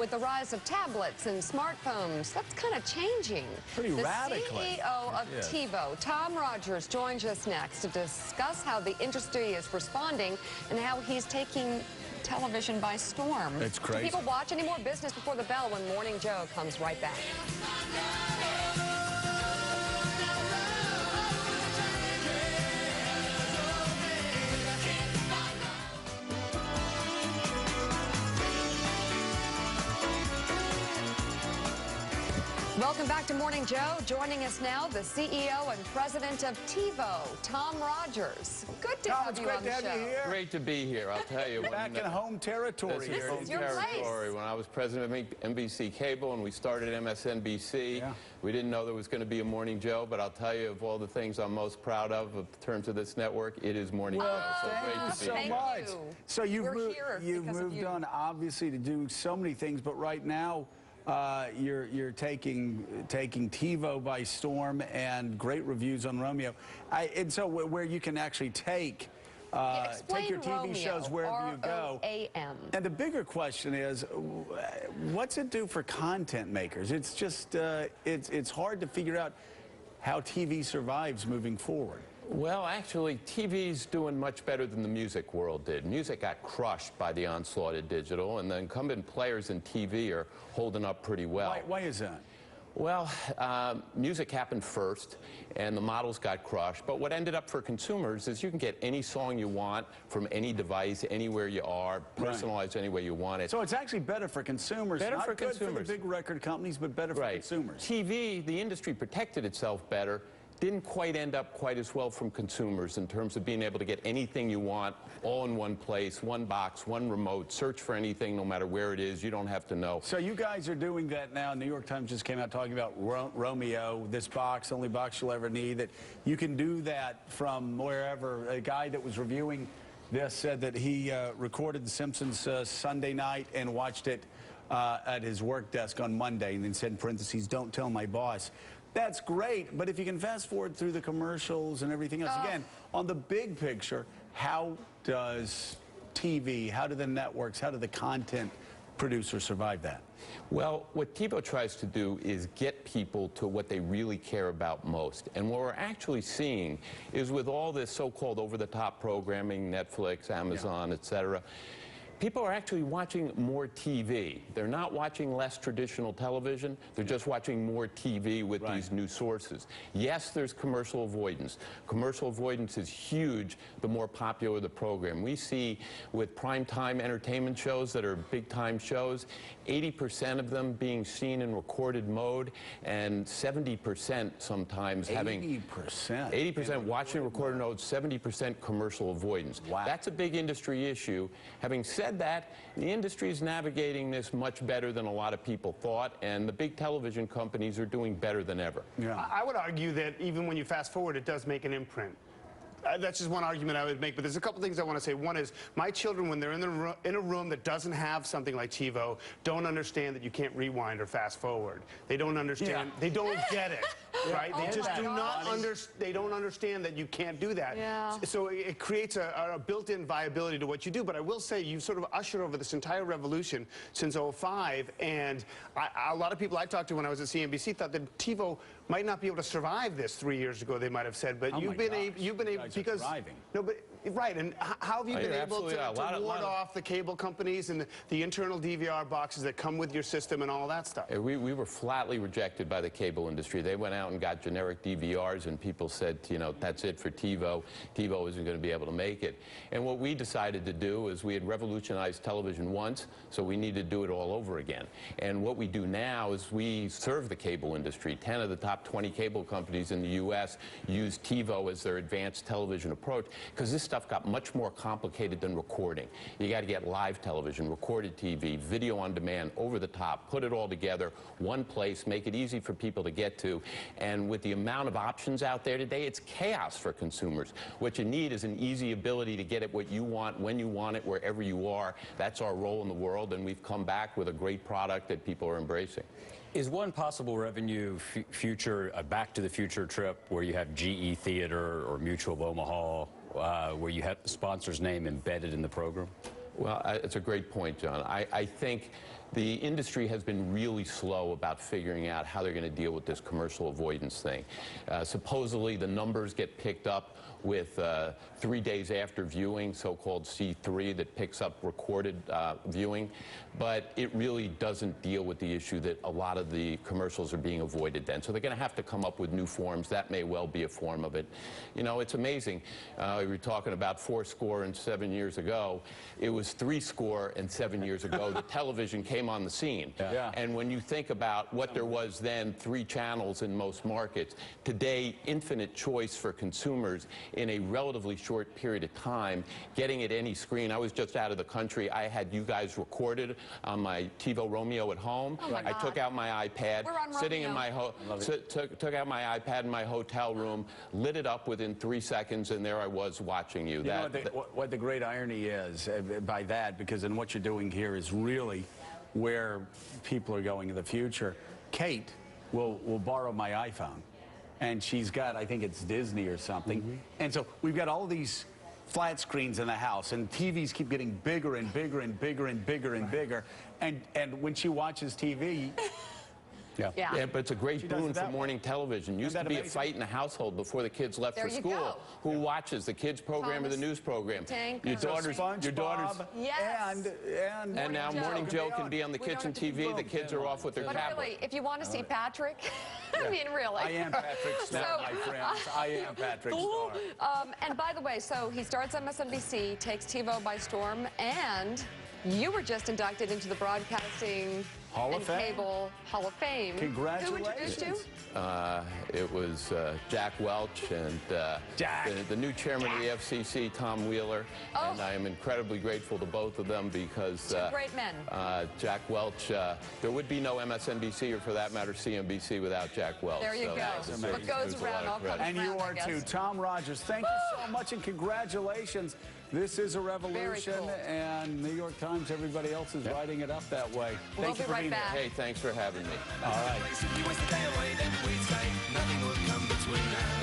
with the rise of tablets and smartphones, that's kind of changing. Pretty radically. The CEO of TiVo, Tom Rogers, joins us next to discuss how the industry is responding and how he's taking television by storm. It's crazy. Do people watch any more Business Before the Bell when Morning Joe comes right back? Welcome back to Morning Joe. Joining us now, the CEO and president of TiVo, Tom Rogers. Good to have you on the show. Great to be here, I'll tell you. Back in home territory. This is your place. When I was president of NBC Cable and we started MSNBC, we didn't know there was going to be a Morning Joe, but I'll tell you, of all the things I'm most proud of in terms of this network, it is Morning Joe. So great to be so here. much. So you've moved on, obviously, to do so many things, but right now, you're taking TiVo by storm, and great reviews on Romeo. And so where you can actually take your TV Romeo, shows wherever you go. R-O-A-M. And the bigger question is, what's it do for content makers? It's just it's hard to figure out how TV survives moving forward. Well, actually, TV's doing much better than the music world did. Music got crushed by the onslaught of digital, and the incumbent players in TV are holding up pretty well. Why is that? Well, music happened first, and the models got crushed. But what ended up for consumers is you can get any song you want from any device, anywhere you are, personalized any way you want it. So it's actually better for consumers. Better Not for good consumers. for the big record companies, but better for consumers. TV, the industry protected itself better. Didn't quite end up quite as well from consumers in terms of being able to get anything you want all in one place, one box, one remote, search for anything no matter where it is. You don't have to know. So you guys are doing that now. New York Times just came out talking about Romeo, this box, only box you'll ever need, that you can do that from wherever. A guy that was reviewing this said that he recorded The Simpsons Sunday night and watched it at his work desk on Monday, and then said in parentheses, "Don't tell my boss." That's great, but if you can fast forward through the commercials and everything else, again, on the big picture, how does TV, how do the networks, how do the content producers survive that? Well, what TiVo tries to do is get people to what they really care about most. And what we're actually seeing is with all this so-called over-the-top programming, Netflix, Amazon, etc., people are actually watching more TV. They're not watching less traditional television. They're just watching more TV with these new sources. Yes, there's commercial avoidance. Commercial avoidance is huge the more popular the program. We see with primetime entertainment shows that are big-time shows, 80% of them being seen in recorded mode, and 70% sometimes having... 80%? 80% watching recorded mode, 70% commercial avoidance. Wow. That's a big industry issue. Having said that, the industry is navigating this much better than a lot of people thought, and the big television companies are doing better than ever. I would argue that even when you fast forward, it does make an imprint. That's just one argument I would make, but there's a couple things I want to say. One is, my children, when they're in a room that doesn't have something like TiVo, don't understand that you can't rewind or fast forward. They don't understand. They don't get it, right? They just do not understand. They don't understand that you can't do that. So it creates a built-in viability to what you do. But I will say, you've sort of ushered over this entire revolution since '05, and a lot of people I talked to when I was at CNBC thought that TiVo might not be able to survive this 3 years ago. They might have said, but you've been able because no, but right. And how have you been able to ward off the cable companies and the internal DVR boxes that come with your system and all that stuff? We were flatly rejected by the cable industry. They went out and got generic DVRs, and people said, you know, that's it for TiVo. TiVo isn't going to be able to make it. And what we decided to do is we had revolutionized television once, so we need to do it all over again. And what we do now is we serve the cable industry. 10 of the top 20 cable companies in the U.S. use TiVo as their advanced television approach, because this stuff got much more complicated than recording. You got to get live television, recorded TV, video on demand, over the top, put it all together, one place, make it easy for people to get to. And with the amount of options out there today, it's chaos for consumers. What you need is an easy ability to get it what you want, when you want it, wherever you are. That's our role in the world, and we've come back with a great product that people are embracing. Is one possible revenue future a Back to the Future trip where you have GE Theater or Mutual of Omaha, where you have the sponsor's name embedded in the program? Well, it's a great point, John. I think the industry has been really slow about figuring out how they're going to deal with this commercial avoidance thing. Supposedly, the numbers get picked up with 3 days after viewing, so-called C3, that picks up recorded viewing, but it really doesn't deal with the issue that a lot of the commercials are being avoided then. So they're going to have to come up with new forms. That may well be a form of it. You know, it's amazing. We were talking about 7 years ago. It was 7 years ago that television came on the scene. Yeah. And when you think about what there was then, 3 channels in most markets, today, infinite choice for consumers in a relatively short period of time, getting at any screen. I was just out of the country. I had you guys recorded on my TiVo Romeo at home. Oh my God. I took out my iPad, We're on sitting in Romeo. my took out my iPad in my hotel room, lit it up within 3 seconds, and there I was watching you. You know what the great irony is by that, because in what you're doing here is really where people are going in the future. Kate will borrow my iPhone, and she's got, I think it's Disney or something. And so we've got all these flat screens in the house, and TVs keep getting bigger and bigger and bigger and bigger and bigger. And when she watches TV, Yeah, but it's a great boon for way. morning television. Used to be a fight in the household before the kids left There for you school. go. Who watches the kids program or the news program? Tank, Your daughter's Yes. and now Morning Joe can be on the We don't kitchen have to TV. The kids are off with their But tablet. really, if you want to see Patrick, I mean, really. I am Patrick Star, my friends. I am Patrick Star. And by the way, so he starts MSNBC, takes TiVo by storm, and you were just inducted into the Broadcasting Hall of and Fame. Cable Hall of Fame. Congratulations. Who introduced you? It was Jack Welch and the new chairman of the FCC, Tom Wheeler. Oh. And I am incredibly grateful to both of them because Two great men. Jack Welch, there would be no MSNBC or, for that matter, CNBC without Jack Welch. There you So go. that deserves- What goes deserves a lot around of all credit. comes And you around, I are guess. too. Tom Rogers, thank you so much, and congratulations. This is a revolution, cool. and New York Times, everybody else is writing it up that way. We'll Thank you be for right being back. here. Hey, thanks for having me. All right. If you waste the day away, then we'd say nothing would come between us.